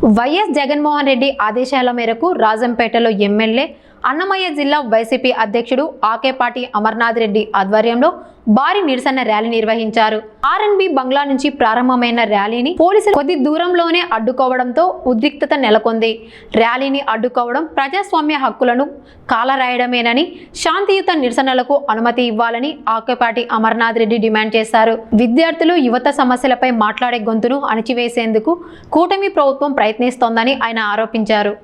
YS Jaganmohan Reddy ఆదేశాల మేరకు రాజంపేటలో MLA Annamayya జిల్లా వైసీపీ అధ్యక్షుడు ఆకేపాటి అమర్నాథ్ రెడ్డి ఆధ్వర్యంలో భారీ నిరసన ర్యాలీ నిర్వహించారు. ఆర్ఎన్బి బంగ్లా నుంచి ప్రారంభమైన ర్యాలీని పోలీసులు కొద్ది దూరంలోనే అడ్డుకోవడంతో ఉద్రిక్తత నెలకొంది. ర్యాలీని అడ్డుకోవడం ప్రజాస్వామ్య హక్కులను కాలరాయడమేనని, శాంతియుత నిరసనలకు అనుమతి ఇవ్వాలని ఆకేపాటి అమర్నాథ్ రెడ్డి డిమాండ్ చేశారు. విద్యార్థులు, యువత సమస్యలపై మాట్లాడే గొంతును అణిచివేసేందుకు కూటమి ప్రభుత్వం ప్రయత్నిస్తోందని ఆయన ఆరోపించారు.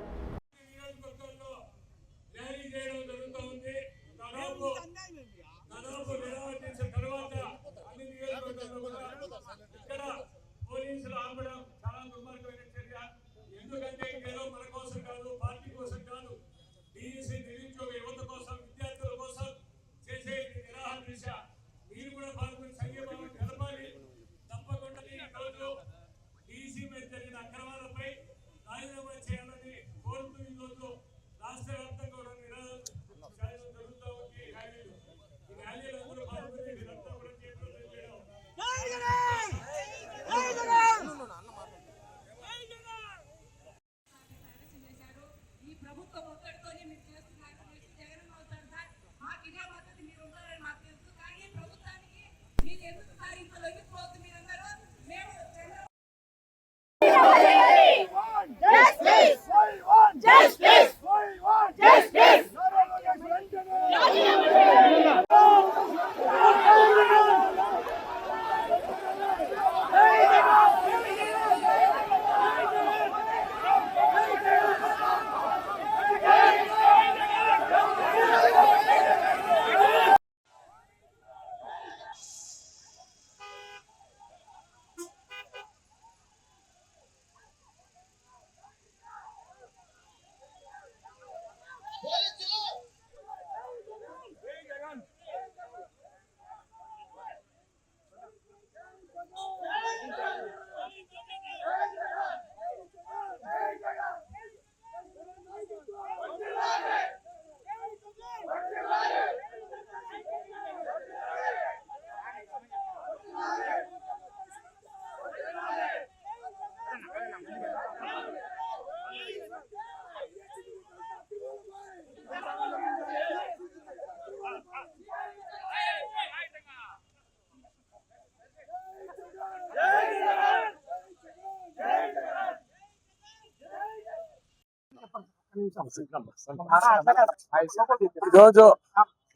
ఈరోజు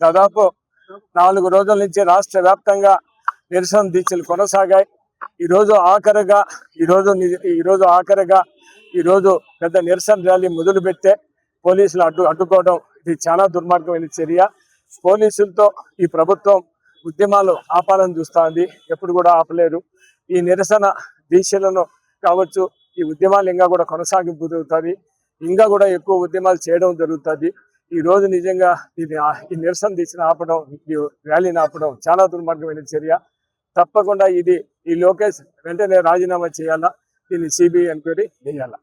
దాదాపు 4 రోజుల నుంచి రాష్ట్ర వ్యాప్తంగా నిరసన దీక్షలు కొనసాగాయి. ఈరోజు పెద్ద నిరసన ర్యాలీ మొదలు పెట్టే పోలీసులు అడ్డుకోవడం ఇది చాలా దుర్మార్గమైన చర్య. పోలీసులతో ఈ ప్రభుత్వం ఉద్యమాలు ఆపాలని చూస్తుంది, ఎప్పుడు కూడా ఆపలేరు. ఈ నిరసన దీక్షలను కావచ్చు, ఈ ఉద్యమాలు ఇంకా కూడా కొనసాగింపు జరుగుతుంది, ఇంకా కూడా ఎక్కువ ఉద్యమాలు చేయడం జరుగుతుంది. ఈ రోజు నిజంగా ఈ నిరసన దీక్షను ఆపడం, ఈ ర్యాలీని ఆపడం చాలా దుర్మార్గమైన చర్య. తప్పకుండా ఈ లోకేష్ వెంటనే రాజీనామా చేయాలా, దీన్ని సిబిఐ ఎంక్వైరీ చేయాలా.